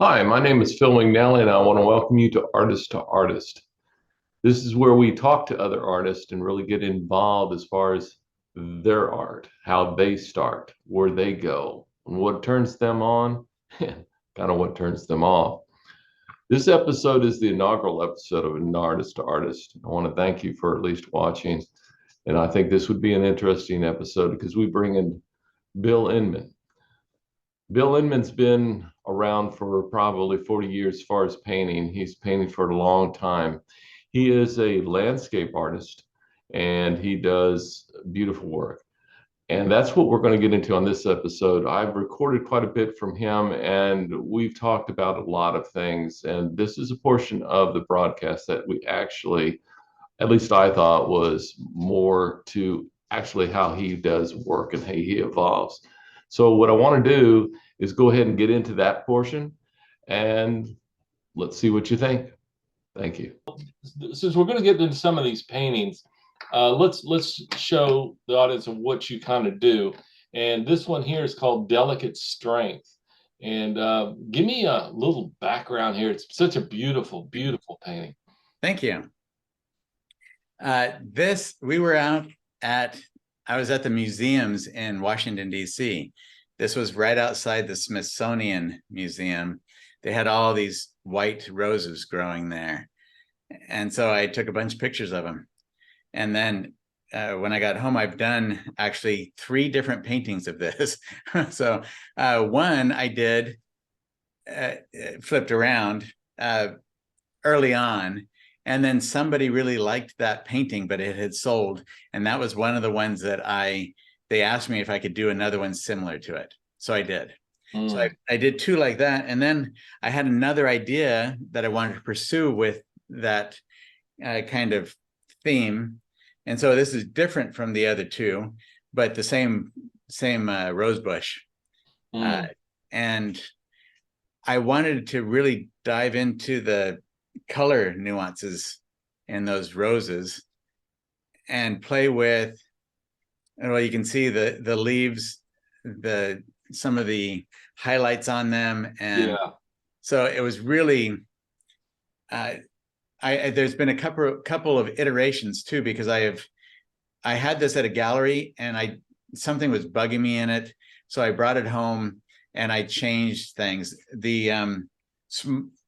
Hi, my name is Phil McNally, and I want to welcome you to Artist to Artist. This is where we talk to other artists and really get involved as far as their art, how they start, where they go, and what turns them on, and kind of what turns them off. This episode is the inaugural episode of an Artist to Artist. I want to thank you for at least watching, and I think this would be an interesting episode because we bring in Bill Inman. Bill Inman's been around for probably 40 years as far as painting. He's painted for a long time. He is a landscape artist and he does beautiful work. And that's what we're going to get into on this episode. I've recorded quite a bit from him and we've talked about a lot of things. And this is a portion of the broadcast that we actually, at least I thought, was more to actually how he does work and how he evolves. So, what I want to do is go ahead and get into that portion and let's see what you think. Thank you. Since we're going to get into some of these paintings, let's show the audience of what you kind of do. And this one here is called Delicate Strength. And give me a little background here. It's such a beautiful, beautiful painting. Thank you. We were out I was at the museums in Washington, D.C. This was right outside the Smithsonian Museum. They had all these white roses growing there. And so I took a bunch of pictures of them. And then when I got home, I've done actually 3 different paintings of this. So one I did flipped around early on. And then somebody really liked that painting, but it had sold. And that was one of the ones that they asked me if I could do another one similar to it. So I did. So I did 2 like that. And then I had another idea that I wanted to pursue with that kind of theme. And so this is different from the other 2, but the same rose bush. And I wanted to really dive into the color nuances in those roses and play with, well, you can see the leaves, some of the highlights on them. And so it was really, there's been a couple of iterations too, because I had this at a gallery and something was bugging me in it. So I brought it home and I changed things.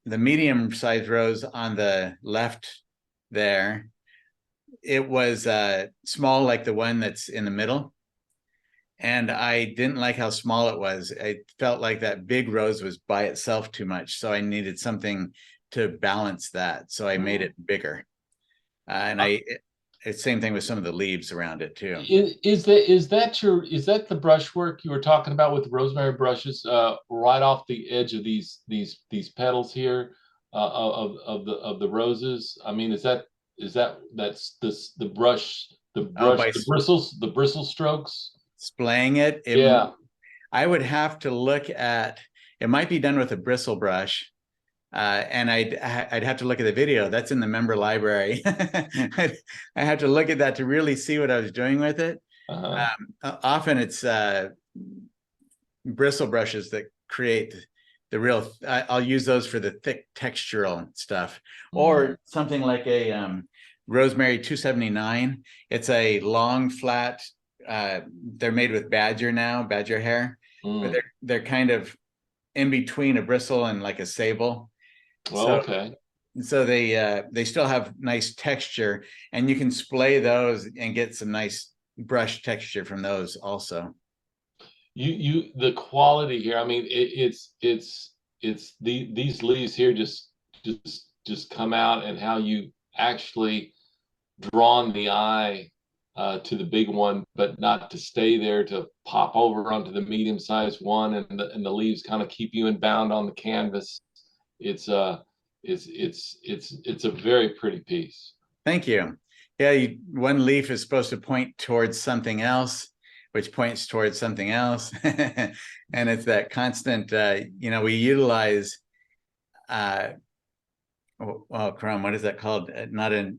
The medium sized rose on the left there, it was small like the one that's in the middle. And I didn't like how small it was. I felt like that big rose was by itself too much. So I needed something to balance that. So I made it bigger. And same thing with some of the leaves around it too. Is that the brushwork you were talking about with the rosemary brushes right off the edge of these petals here of the roses? I mean, that's the brush the bristle strokes? Splaying it. Yeah. I would have to look at, it might be done with a bristle brush. And I'd have to look at the video that's in the member library. I have to look at that to really see what I was doing with it. Often it's bristle brushes that create the real, I'll use those for the thick textural stuff, or something like a Rosemary 279. It's a long, flat, they're made with badger hair, but they're kind of in between a bristle and like a sable. So they still have nice texture, and you can splay those and get some nice brush texture from those also. The quality here, I mean, these leaves here just come out, and how you actually drawn the eye to the big one, but not to stay there, to pop over onto the medium-sized one, and the leaves kind of keep you in bound on the canvas. It's a very pretty piece. Thank you. Yeah, one leaf is supposed to point towards something else, which points towards something else. And it's that constant, we utilize, Chrome, what is that called? Not a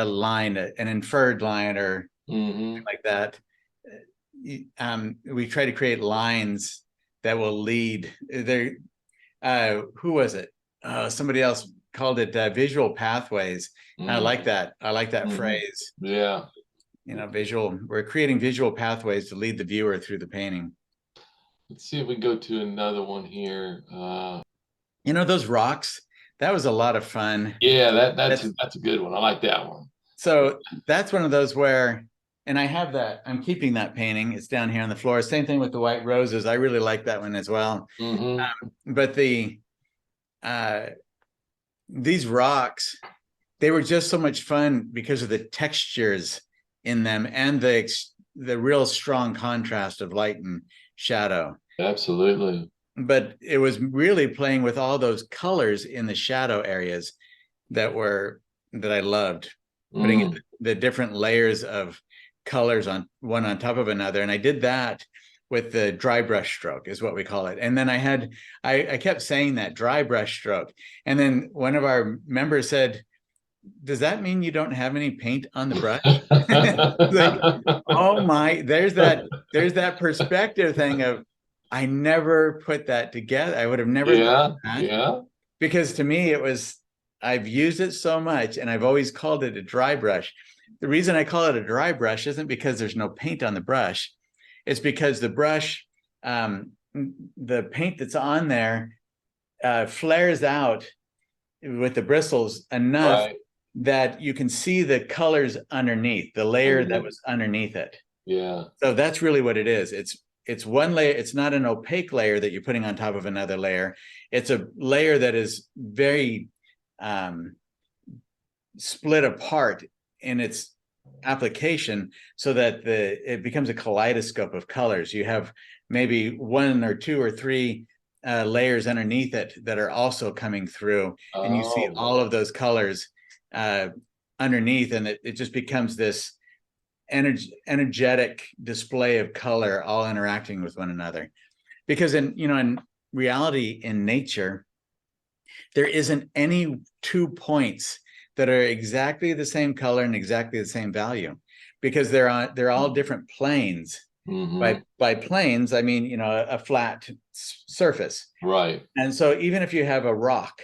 line, an inferred line or something like that. We try to create lines that will lead. Who was it? Somebody else called it visual pathways. I like Mm. that. I like that Hmm. phrase. Yeah. You know, visual. We're creating visual pathways to lead the viewer through the painting. Let's see if we go to another one here. You know, those rocks. That was a lot of fun. Yeah, That's that's a good one. I like that one. so that's one of those where, and I have that. I'm keeping that painting. It's down here on the floor. Same thing with the white roses. I really like that one as well. Hmm. But uh, these rocks, they were just so much fun because of the textures in them and the real strong contrast of light and shadow. Absolutely. But it was really playing with all those colors in the shadow areas that were that I loved, putting Mm. the different layers of colors on one on top of another. And I did that with the dry brush stroke is what we call it. And then I kept saying that dry brush stroke. And then one of our members said, does that mean you don't have any paint on the brush? Like, oh my, there's that perspective thing of I never put that together. I would have never thought Yeah, of that yeah. because to me it was I've used it so much and I've always called it a dry brush. The reason I call it a dry brush isn't because there's no paint on the brush. It's because the brush, the paint that's on there flares out with the bristles enough Right. that you can see the colors underneath the layer that Underneath. was underneath it. Yeah. So that's really what it is. It's one layer. It's not an opaque layer that you're putting on top of another layer. It's a layer that is very um, split apart in its application so that it becomes a kaleidoscope of colors. You have maybe one or two or three layers underneath it that are also coming through, and you see Oh, all of those colors uh, underneath, and it just becomes this energetic display of color all interacting with one another. Because in reality, in nature, there isn't any 2 points that are exactly the same color and exactly the same value because they're all different planes. mm-hmm. By planes, I mean, a flat surface. Right. And so even if you have a rock,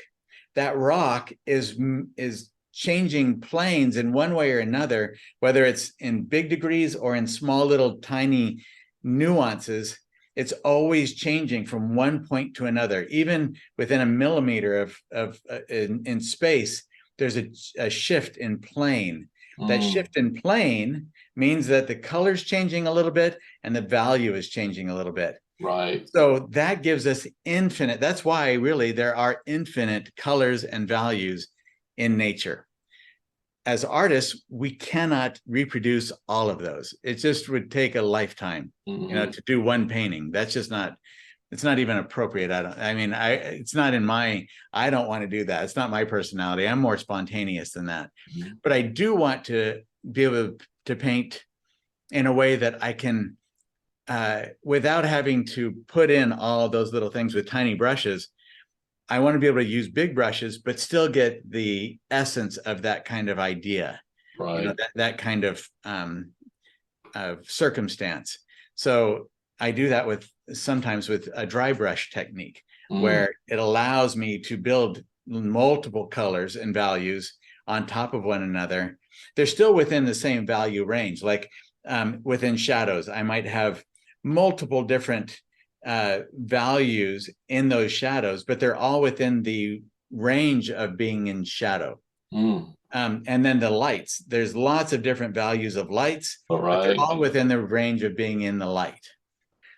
that rock is changing planes in one way or another, whether it's in big degrees or in small little tiny nuances. It's always changing from one point to another, even within a millimeter in space. There's a shift in plane. That Mm. shift in plane means that the color's changing a little bit and the value is changing a little bit. Right. So that gives us infinite. That's why really there are infinite colors and values in nature. As artists, we cannot reproduce all of those. It just would take a lifetime, Mm-hmm. to do one painting. That's just not, it's not even appropriate. It's not in my, I don't want to do that. It's not my personality. I'm more spontaneous than that. Mm-hmm. But I do want to be able to paint in a way that I can without having to put in all those little things with tiny brushes. I want to be able to use big brushes, but still get the essence of that kind of idea, Right. that kind of circumstance. So I do that sometimes with a dry brush technique, Mm. where it allows me to build multiple colors and values on top of one another. They're still within the same value range. Like within shadows, I might have multiple different values in those shadows, but they're all within the range of being in shadow. Mm. And then the lights, there's lots of different values of lights, All but they're right. all within the range of being in the light.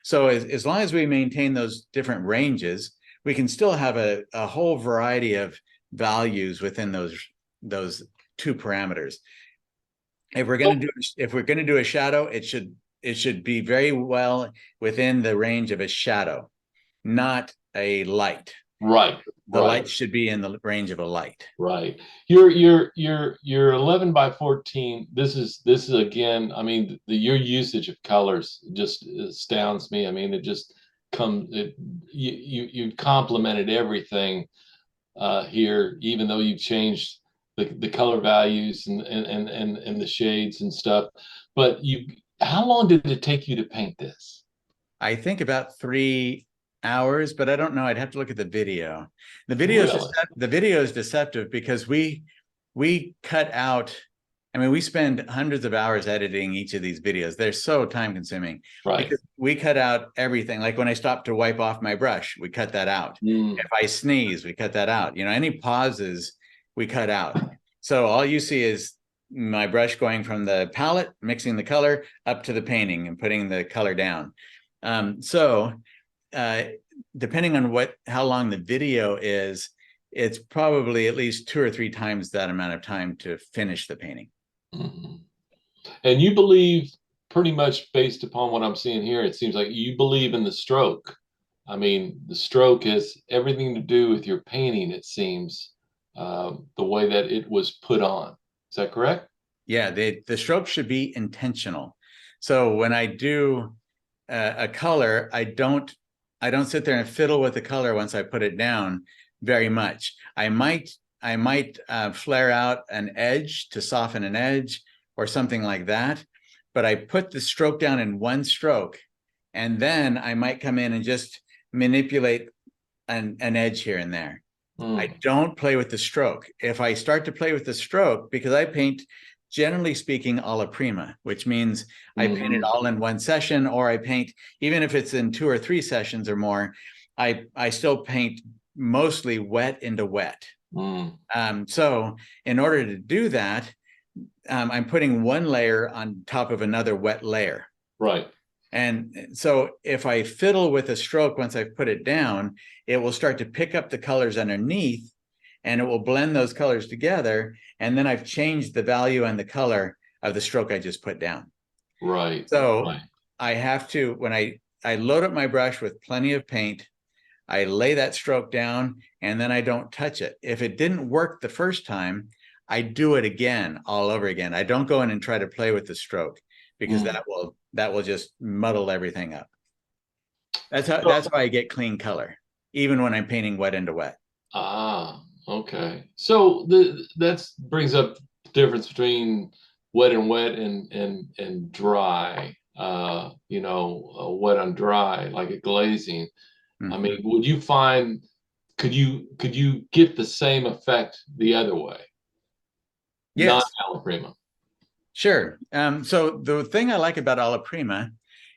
So as long as we maintain those different ranges, we can still have a whole variety of values within those two parameters. If we're going to do a shadow, it should be very well within the range of a shadow, not a light. Right. The Right. light should be in the range of a light. Right. Your 11 by 14. This is again, I mean, your usage of colors just astounds me. I mean, it just comes it you complemented everything here, even though you've changed the color values and the shades and stuff. But how long did it take you to paint this? I think about hours, but I don't know. I'd have to look at the video. Really? The video is deceptive because we cut out. I mean, we spend hundreds of hours editing each of these videos. They're so time consuming Right. because we cut out everything. Like when I stop to wipe off my brush, we cut that out. Mm. If I sneeze, we cut that out. You know, any pauses we cut out. So all you see is my brush going from the palette, mixing the color up to the painting and putting the color down. So uh, depending on how long the video is, it's probably at least 2 or 3 times that amount of time to finish the painting. Mhm. And you believe, pretty much based upon what I'm seeing here, it seems like you believe in the stroke. I mean, the stroke has everything to do with your painting, it seems, the way that it was put on. Is that correct? Yeah, the stroke should be intentional. So when I do a color, I don't sit there and fiddle with the color once I put it down very much. I might flare out an edge to soften an edge or something like that, but I put the stroke down in one stroke, and then I might come in and just manipulate an edge here and there. I Mm. don't play with the stroke. If I start to play with the stroke, because I paint, generally speaking, alla prima, which means I paint it Mhm. all in one session, or I paint, even if it's in 2 or 3 sessions or more, I still paint mostly wet into wet. Mm. So in order to do that, I'm putting one layer on top of another wet layer. Right. And so if I fiddle with a stroke once I've put it down, it will start to pick up the colors underneath and it will blend those colors together. And then I've changed the value and the color of the stroke I just put down. Right. So Right. I have to, when I load up my brush with plenty of paint, I lay that stroke down and then I don't touch it. If it didn't work the first time, I do it again, all over again. I don't go in and try to play with the stroke because Mm. that will just muddle everything up. So, That's how I get clean color, even when I'm painting wet into wet. okay. So the that's brings up the difference between wet and wet and dry. Wet on dry, like a glazing. I Mhm. mean, would you find could you get the same effect the other way, not Yes, alla prima? sure. So the thing I like about alla prima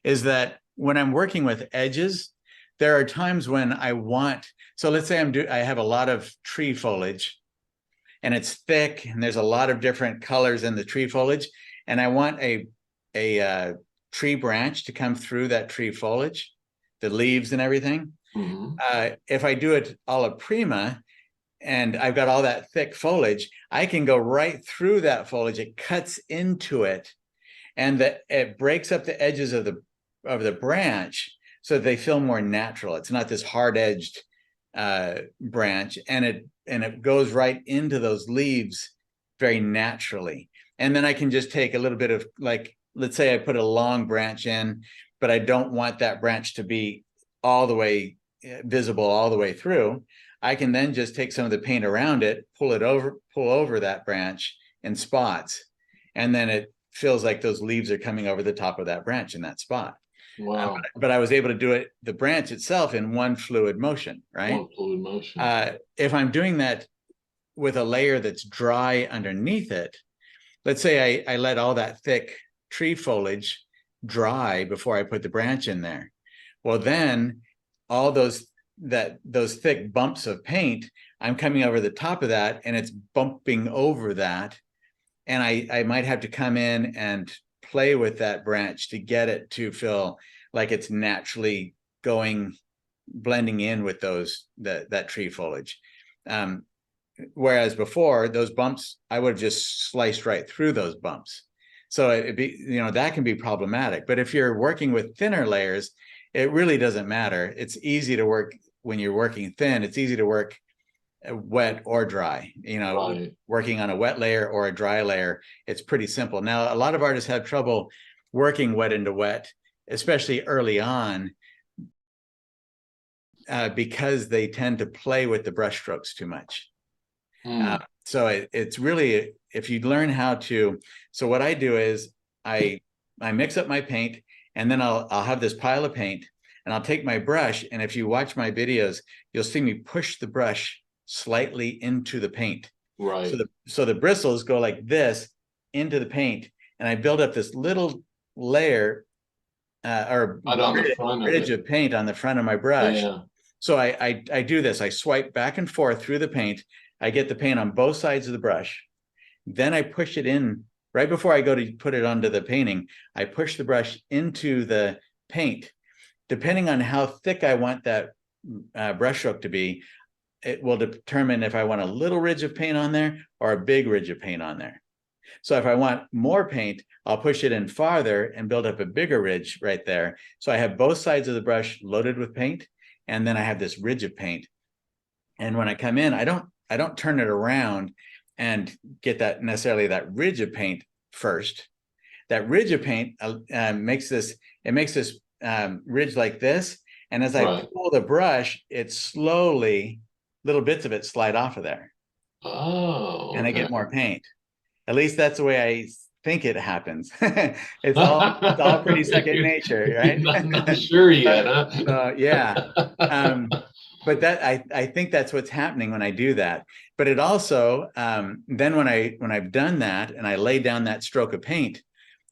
is that when I'm working with edges, there are times when I want. So let's say I have a lot of tree foliage and it's thick and there's a lot of different colors in the tree foliage, and I want a tree branch to come through that tree foliage, the leaves and everything. Hmm. If I do it alla prima and I've got all that thick foliage, I can go right through that foliage. It cuts into it, and it breaks up the edges of the branch so that they feel more natural. It's not this hard edged branch, and it goes right into those leaves very naturally. And then I can just take a little bit of, like, let's say I put a long branch in, but I don't want that branch to be all the way visible all the way through. I can then just take some of the paint around it, pull over that branch in spots, and then it feels like those leaves are coming over the top of that branch in that spot. Wow. But I was able to do it, the branch itself, in one fluid motion, right? One fluid motion. If I'm doing that with a layer that's dry underneath it, let's say I let all that thick tree foliage dry before I put the branch in there. Well, then all those thick bumps of paint, I'm coming over the top of that and it's bumping over that. And I might have to come in and play with that branch to get it to feel like it's naturally going, blending in with that tree foliage. Um, Whereas before, those bumps, I would have just sliced right through those bumps. So that can be problematic. But if you're working with thinner layers, it really doesn't matter. It's easy to work when you're working thin. It's easy to work wet or dry. Right. Working on a wet layer or a dry layer, it's pretty simple. Now, a lot of artists have trouble working wet into wet, especially early on, because they tend to play with the brush strokes too much. Mm. So it's really, if you learn how to, so what I do is I mix up my paint, and then I'll have this pile of paint. and I'll take my brush, and if you watch my videos, you'll see me push the brush slightly into the paint. Right. So the bristles go like this into the paint, and I build up this little layer or Right on the front of ridge it. of paint on the front of my brush. Yeah. So I do this. I swipe back and forth through the paint. I get the paint on both sides of the brush. Then I push it in right before I go to put it onto the painting. I push the brush into the paint. Depending on how thick I want that brush stroke to be, it will determine if I want a little ridge of paint on there or a big ridge of paint on there. So if I want more paint, I'll push it in farther and build up a bigger ridge right there. So I have both sides of the brush loaded with paint, and then I have this ridge of paint. And when I come in, I don't turn it around and get that necessarily that ridge of paint first. That ridge of paint makes this ridge like this. And as I pull the brush, it slowly, little bits of it slide off of there. Oh, and I get more paint. At least that's the way I think it happens. It's all pretty second nature, right? Not sure yet, huh? Yeah. But that I think that's what's happening when I do that. But it also then when I've done that and I lay down that stroke of paint,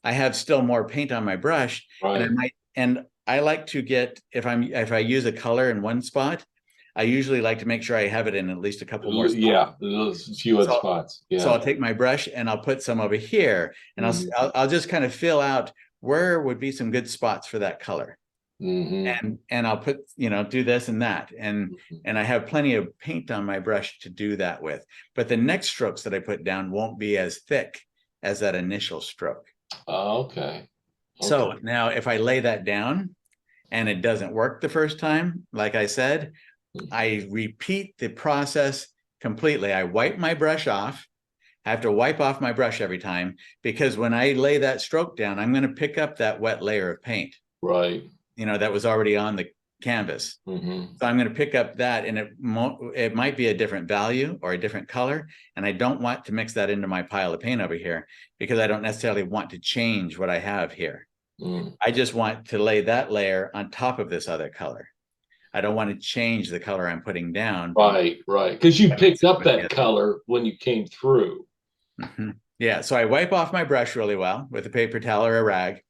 I have still more paint on my brush, Right. and I like to get, if I use a color in one spot, I usually like to make sure I have it in at least a couple more spots. Yeah, those few other spots. Yeah. So I'll take my brush and I'll put some over here, and I'll just kind of fill out where would be some good spots for that color. And I'll put, do this and that. And I have plenty of paint on my brush to do that with. But the next strokes that I put down won't be as thick as that initial stroke. Okay. So now if I lay that down and it doesn't work the first time, like I said, I repeat the process completely. I wipe my brush off. I have to wipe off my brush every time, because when I lay that stroke down, I'm going to pick up that wet layer of paint. Right. That was already on the canvas. So I'm going to pick up that, and it might be a different value or a different color. And I don't want to mix that into my pile of paint over here, because I don't necessarily want to change what I have here. I just want to lay that layer on top of this other color. I don't want to change the color I'm putting down. Right. Because you picked up that color when you came through. Yeah. So I wipe off my brush really well with a paper towel or a rag.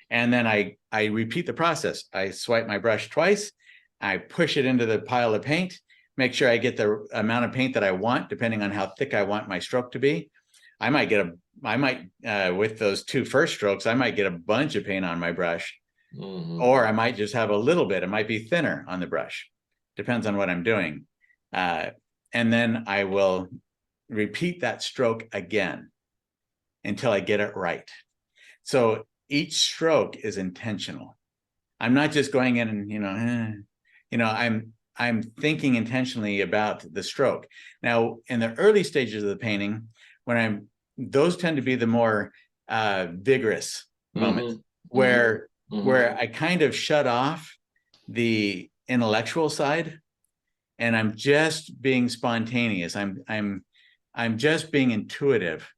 And then I repeat the process. I swipe my brush twice. I push it into the pile of paint, make sure I get the amount of paint that I want, depending on how thick I want my stroke to be. With those two first strokes, I might get a bunch of paint on my brush, or I might just have a little bit. It might be thinner on the brush. Depends on what I'm doing. And then I will repeat that stroke again until I get it right. So each stroke is intentional. I'm not just going in and, I'm thinking intentionally about the stroke. Now, in the early stages of the painting, those tend to be the more vigorous moments where I kind of shut off the intellectual side, and I'm just being spontaneous. I'm just being intuitive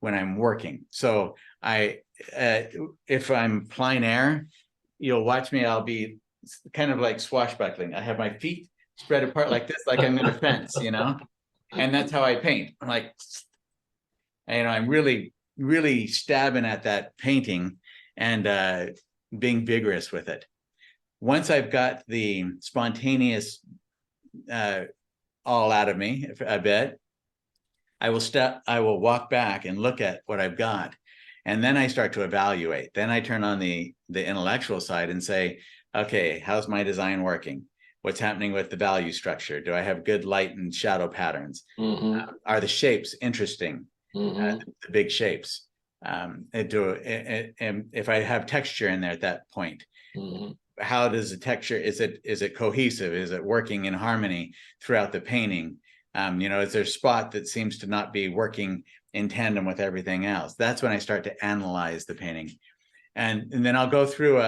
when I'm working. So if I'm plein air, you'll watch me, I'll be kind of like swashbuckling. I have my feet spread apart like this, like I'm in a fence, and that's how I paint. I'm like, I'm really, really stabbing at that painting and being vigorous with it. Once I've got the spontaneous all out of me a bit, I will walk back and look at what I've got. And then I start to evaluate. Then I turn on the intellectual side and say, okay, how's my design working? What's happening with the value structure? Do I have good light and shadow patterns? Are the shapes interesting? The big shapes. If I have texture in there at that point, how does the texture, is it cohesive? Is it working in harmony throughout the painting? Is there a spot that seems to not be working in tandem with everything else? That's when I start to analyze the painting. And then I'll go through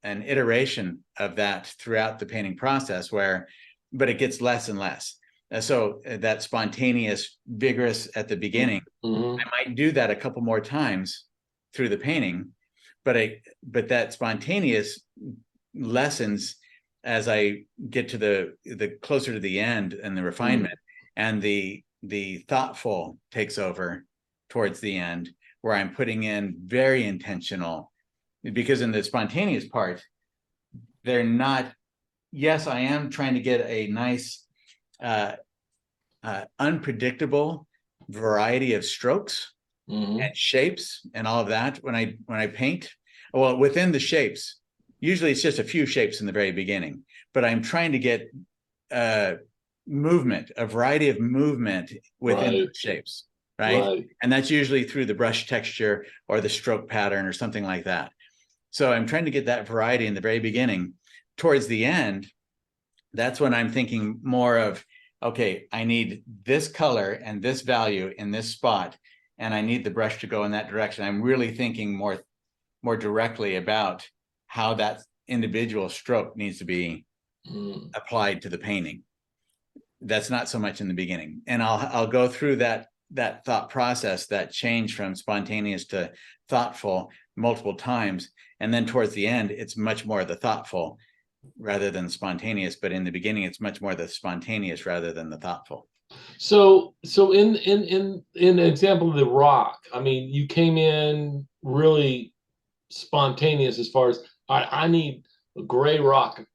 an iteration of that throughout the painting process but it gets less and less. So that spontaneous, vigorous at the beginning, I might do that a couple more times through the painting, but that spontaneous lessens as I get to the closer to the end and the refinement, and the thoughtful takes over towards the end, where I'm putting in very intentional, because in the spontaneous part, they're not, yes, I am trying to get a nice unpredictable variety of strokes and shapes and all of that when I paint. Well, within the shapes, usually it's just a few shapes in the very beginning, but I'm trying to get movement, a variety of movement within the shapes, right? And that's usually through the brush texture or the stroke pattern or something like that. So I'm trying to get that variety in the very beginning. Towards the end, that's when I'm thinking more of, okay, I need this color and this value in this spot, and I need the brush to go in that direction. I'm really thinking more directly about how that individual stroke needs to be applied to the painting. That's not so much in the beginning. And I'll go through that thought process, that change from spontaneous to thoughtful multiple times. And then towards the end, it's much more the thoughtful rather than spontaneous. But in the beginning, it's much more the spontaneous rather than the thoughtful. So in the example of the rock, I mean, you came in really spontaneous as far as I need a gray rock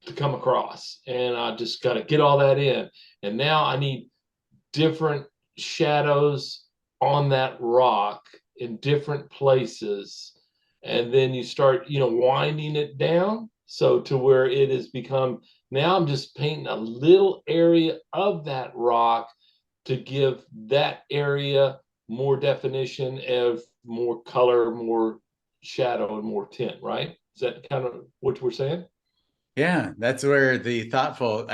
to come across, and I just got to get all that in. And now I need different shadows on that rock in different places. And then you start, winding it down so to where it has become, now I'm just painting a little area of that rock to give that area more definition, of more color, more shadow, and more tint, right? Is that kind of what we're saying? Yeah, that's where the thoughtful,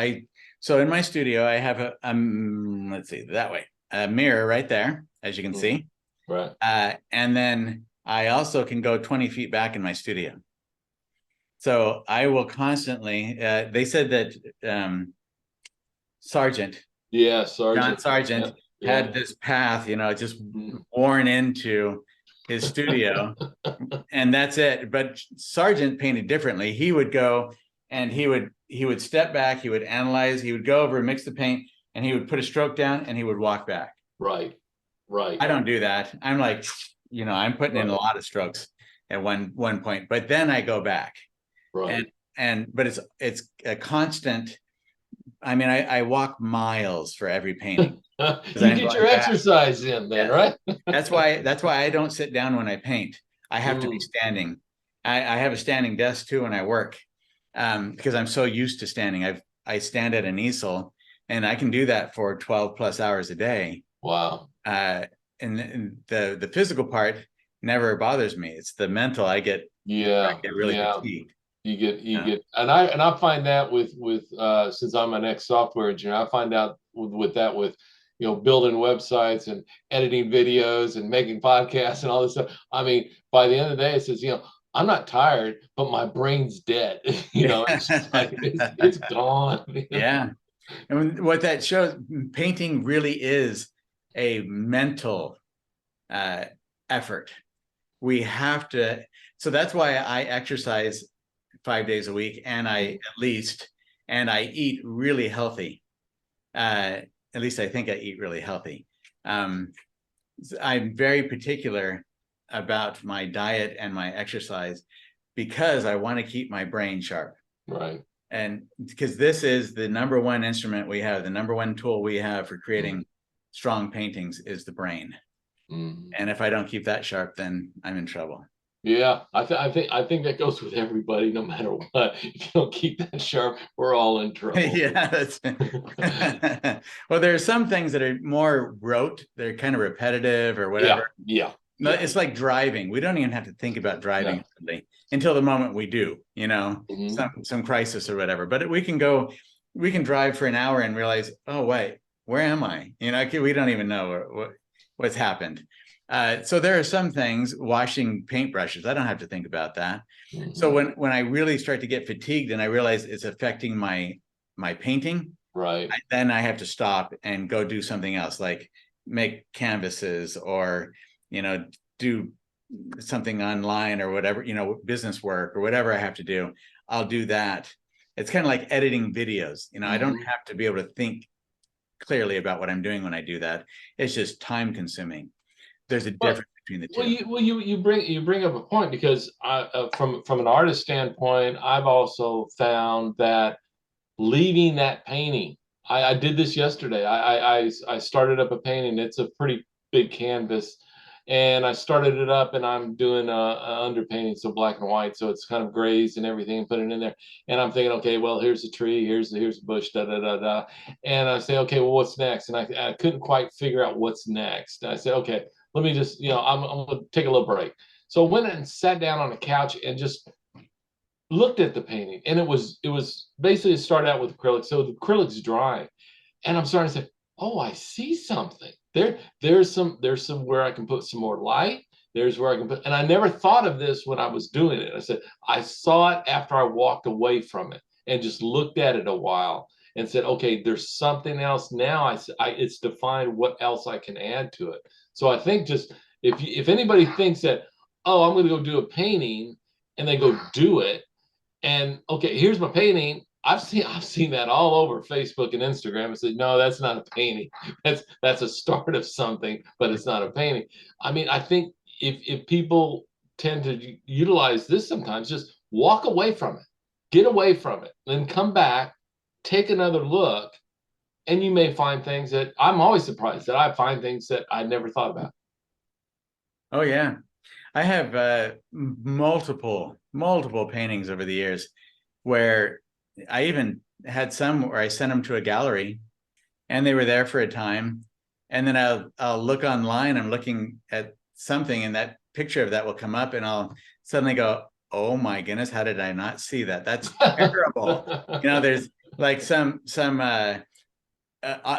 so in my studio, I have let's see, that way, a mirror right there, as you can see. Right. And then I also can go 20 feet back in my studio. So I will constantly, they said that Sargent, John Sargent, had this path, just worn into his studio, and that's it. But Sargent painted differently. He would go and he would step back, he would analyze, he would go over and mix the paint, and he would put a stroke down and he would walk back. Right. I don't do that. I'm like, I'm putting in a lot of strokes at one point, but then I go back. Right. But it's a constant. I mean, I walk miles for every painting. You get your exercise in then, right? That's why I don't sit down when I paint. I have to be standing. I have a standing desk too when I work, because I'm so used to standing. I stand at an easel, and I can do that for 12 plus hours a day. Wow. And the physical part never bothers me. It's the mental. I get really fatigued. You get, and I find that with since I'm an ex-software engineer, I find out with building websites and editing videos and making podcasts and all this stuff. I mean, by the end of the day, it says, I'm not tired, but my brain's dead. It's like it's gone. Yeah. And what that shows, painting really is a mental effort. We have to, so that's why I exercise 5 days a week, and I eat really healthy. At least I think I eat really healthy. I'm very particular about my diet and my exercise because I want to keep my brain sharp. Right. And because this is the number one instrument we have, the number one tool we have for creating strong paintings is the brain. And if I don't keep that sharp, then I'm in trouble. Yeah, I think that goes with everybody, no matter what. If you don't keep that sharp, we're all in trouble. Yeah. Well, there are some things that are more rote. They're kind of repetitive or whatever. Yeah. No, it's like driving. We don't even have to think about driving until the moment we do, some crisis or whatever. But we can drive for an hour and realize, oh, wait, where am I? We don't even know what's happened. So there are some things, washing paintbrushes, I don't have to think about that. So when I really start to get fatigued and I realize it's affecting my painting, right, then I have to stop and go do something else, like make canvases or do something online or whatever, business work or whatever I have to do. I'll do that It's kind of like editing videos. You know, I don't Mhm. have to be able to think clearly about what I'm doing when I do that. It's just time consuming. There's a But difference between the well, two. you bring up a point because from an artist standpoint, I've also found that leaving that painting. I did this yesterday. I started up a painting. It's a pretty big canvas, and I started it up, and I'm doing a underpainting, so black and white, so it's kind of grays and everything, put it in there. And I'm thinking, okay, well, here's a tree, here's a bush, da da da da. And I say, okay, well, what's next? And I couldn't quite figure out what's next. And I said, okay, let me just, I'm gonna take a little break. So I went and sat down on the couch and just looked at the painting, and it was basically, it started out with acrylic, so the acrylic's dry, and I'm starting to say, oh, I see something there's some where I can put some more light. There's where I can put, and I never thought of this when I was doing it. I said I saw it after I walked away from it and just looked at it a while and said, okay, there's something else now. It's defined what else I can add to it. So I think just if anybody thinks that, oh, I'm going to go do a painting, and they go do it, and okay, here's my painting. I've seen that all over Facebook and Instagram. I said, no, that's not a painting. That's a start of something, but it's not a painting. I mean, I think if people tend to utilize this sometimes, just walk away from it, get away from it, then come back, take another look, and you may find things that I'm always surprised that I find things that I never thought about. Oh yeah. I have multiple paintings over the years where I even had some where I sent them to a gallery and they were there for a time. And then I'll look online, I'm looking at something and that picture of that will come up and I'll suddenly go, oh my goodness, how did I not see that? That's terrible. You know, there's like some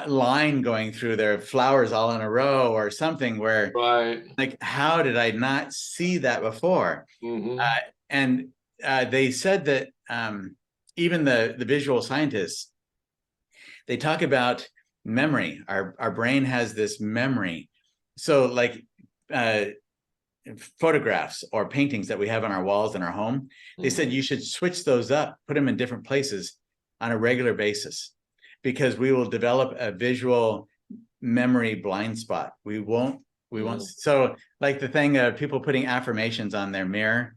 line going through there, flowers all in a row or something where Right. like, how did I not see that before? Hmm. Uh, and they said that even the visual scientists, they talk about memory. Our brain has this memory. So like uh, photographs or paintings that we have on our walls in our home, they said you should switch those up, put them in different places on a regular basis, because we will develop a visual memory blind spot. We won't. Hmm. So like the thing of people putting affirmations on their mirror,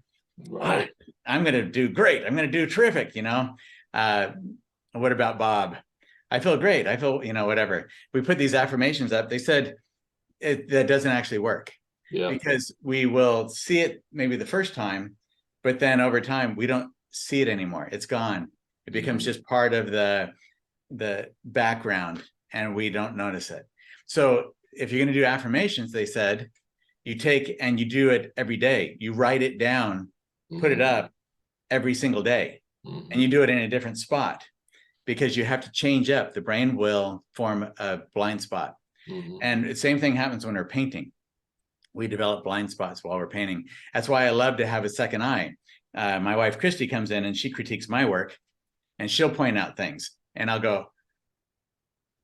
ah, Right. I'm going to do great. I'm going to do terrific. Uh, what about Bob? I feel great. I feel, whatever. We put these affirmations up. They said that doesn't actually work Yeah. because we will see it maybe the first time, but then over time we don't see it anymore. It's gone. It becomes Mhm. just part of the background and we don't notice it. So if you're going to do affirmations, they said you take and you do it every day. You write it down, put it Mhm. up every single day, and you Mhm. do it in a different spot because you have to change up. The brain will form a blind spot. Mhm. And the same thing happens when we're painting. We develop blind spots while we're painting. That's why I love to have a second eye. My wife, Christy, comes in and she critiques my work and she'll point out things. And I'll go,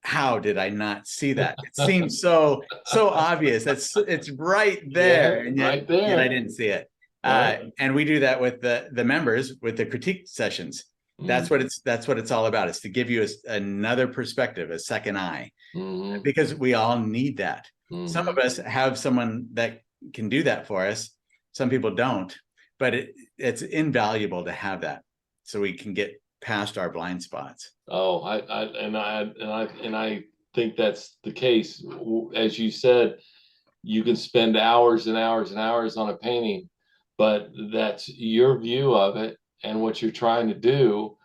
how did I not see that? It seems so obvious. It's right Yeah, there, and yet right I there. didn't see it. Right. And we do that with the members with the critique sessions. That's what Mhm. it's all about. It's to give you another perspective, a second eye, Mhm. because we all need that. Some of Mhm. us have someone that can do that for us. Some people don't, but it's invaluable to have that so we can get past our blind spots. Oh, I think that's the case. As you said, you can spend hours and hours and hours on a painting, but that's your view of it and what you're trying to do.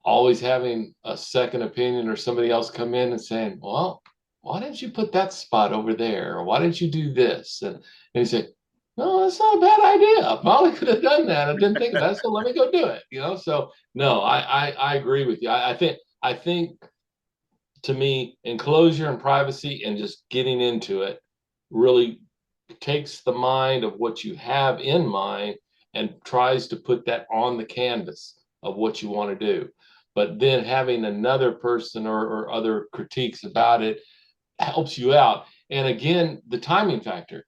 Always having a second opinion or somebody else come in and saying, well, why didn't you put that spot over there? Or why didn't you do this? And you say, no, that's not a bad idea. I probably could have done that. I didn't think about it, so let me go do it. So no, I agree with you. I think to me, enclosure and privacy and just getting into it really takes the mind of what you have in mind and tries to put that on the canvas of what you want to do. But then having another person or other critiques about it helps you out. And again, the timing factor.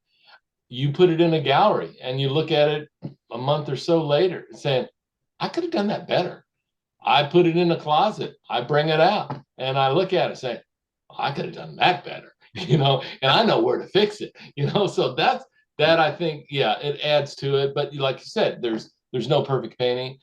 You put it in a gallery and you look at it a month or so later saying, I could have done that better. I put it in the closet. I bring it out and I look at it and say, I could have done that better, and I know where to fix it, So that I think, yeah, it adds to it. But like you said, there's no perfect painting.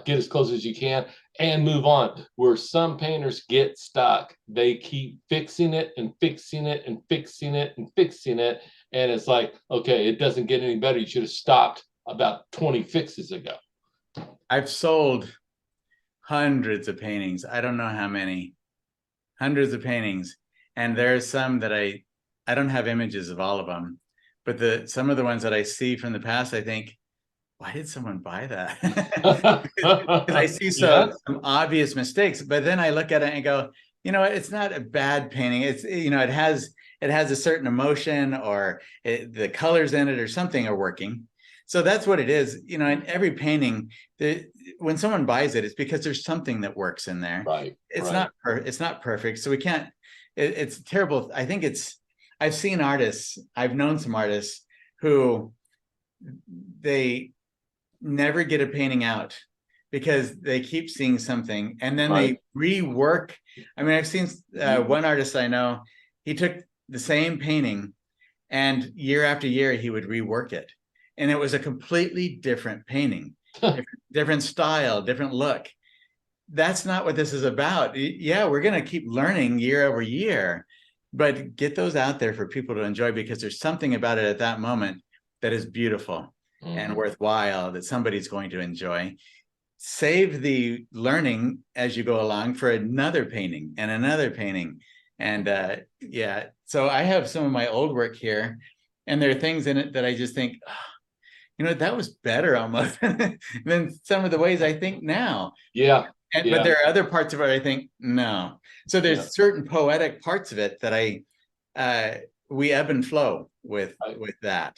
Get as close as you can and move on. Where some painters get stuck, they keep fixing it and fixing it and fixing it and fixing it. And it's like, okay, it doesn't get any better. You should have stopped about 20 fixes ago. I've sold hundreds of paintings. I don't know how many, hundreds of paintings. And there's some that I don't have images of all of them, but some of the ones that I see from the past, I think, why did someone buy that? Because I see Yeah, some obvious mistakes, but then I look at it and go, it's not a bad painting. It's, it has a certain emotion, or the colors in it or something are working. So that's what it is. In every painting, when someone buys it, it's because there's something that works in there. right, It's right. not perfect. So we can't, it's terrible. I think I've seen artists, I've known some artists who they never get a painting out because they keep seeing something and then Right. they rework. I mean, I've seen one artist I know, he took the same painting and year after year he would rework it. And it was a completely different painting, different style, different look. That's not what this is about. Yeah, we're going to keep learning year over year, but get those out there for people to enjoy, because there's something about it at that moment that is beautiful and worthwhile that somebody's going to enjoy. Save the learning as you go along for another painting and another painting. And yeah, so I have some of my old work here, and there are things in it that I just think, that was better almost than some of the ways I think now. Yeah, But yeah, there are other parts of it I think, no. So yeah. there's certain poetic parts of it that we ebb and flow with Right. that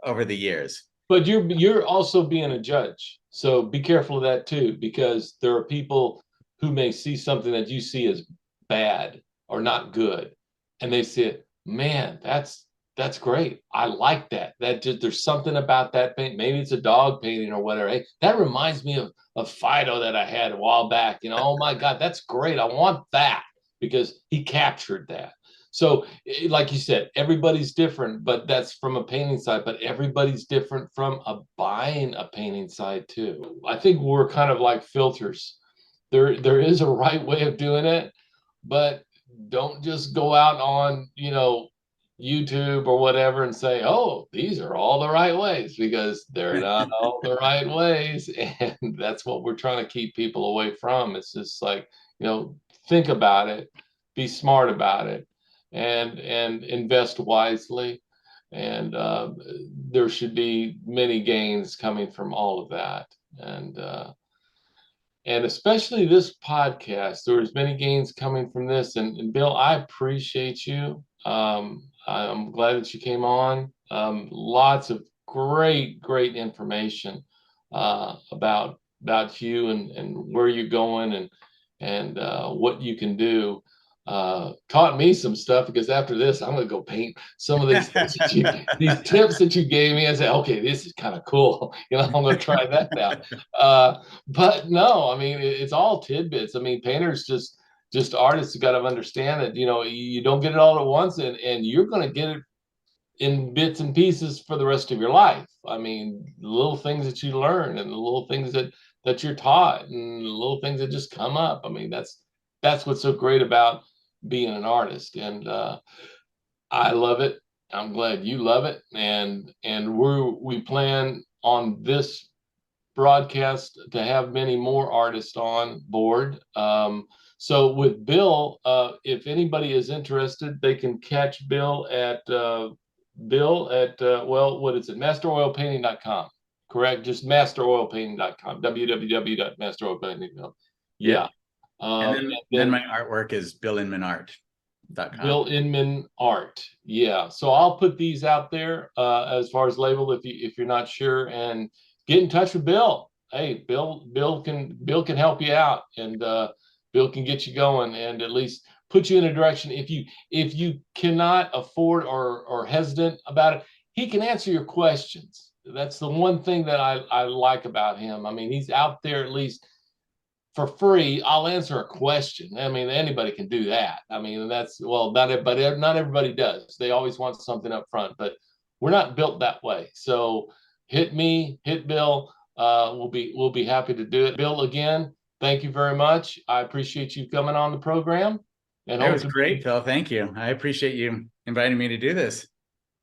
over the years. But you're also being a judge, so be careful of that too, because there are people who may see something that you see as bad or not good, and they say, "Man, that's great. I like that. That just there's something about that paint. Maybe it's a dog painting or whatever. Hey, that reminds me of Fido that I had a while back. Oh my God, that's great. I want that because he captured that." So, like you said, everybody's different, but that's from a painting side, but everybody's different from a buying a painting side too. I think we're kind of like filters. There is a right way of doing it, but don't just go out on, YouTube or whatever and say, "Oh, these are all the right ways," because they're not all the right ways. And that's what we're trying to keep people away from. It's just like, think about it, be smart about it, and invest wisely. And there should be many gains coming from all of that. And especially this podcast, there's many gains coming from this. And Bill, I appreciate you. I'm glad that you came on. Lots of great information about you and where you're going and what you can do. Taught me some stuff, because after this, I'm going to go paint some of these things these tips that you gave me. I said, okay, this is kind of cool. I'm going to try that now. But no, I mean, it's all tidbits. I mean, painters just artists got to understand that, you don't get it all at once, and you're going to get it in bits and pieces for the rest of your life. I mean, the little things that you learn and the little things that you're taught and the little things that just come up. I mean, that's what's so great about being an artist. And I love it. I'm glad you love it. And we plan on this broadcast to have many more artists on board. So with Bill, if anybody is interested, they can catch Bill at well, what is it? Masteroilpainting.com. Correct? Just masteroilpainting.com. www.masteroilpainting.com. Yeah. Yeah. And And then then my artwork is billinmanart.com. Bill Inman Art. Yeah. So I'll put these out there as far as labeled if you're not sure, and get in touch with Bill. Hey, Bill can help you out, and Bill can get you going and at least put you in a direction. If you cannot afford or hesitant about it, he can answer your questions. That's the one thing that I like about him. I mean, he's out there at least for free, I'll answer a question. I mean, anybody can do that. I mean, that's, well, not everybody, not everybody does. They always want something up front, but we're not built that way. So hit me, hit Bill. We'll be happy to do it. Bill, again, thank you very much. I appreciate you coming on the program, and It hope was to great, Phil. Thank you. I appreciate you inviting me to do this.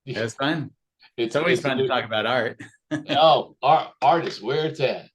It was fun. It's always fun to talk about art. Oh, artists, where it's at.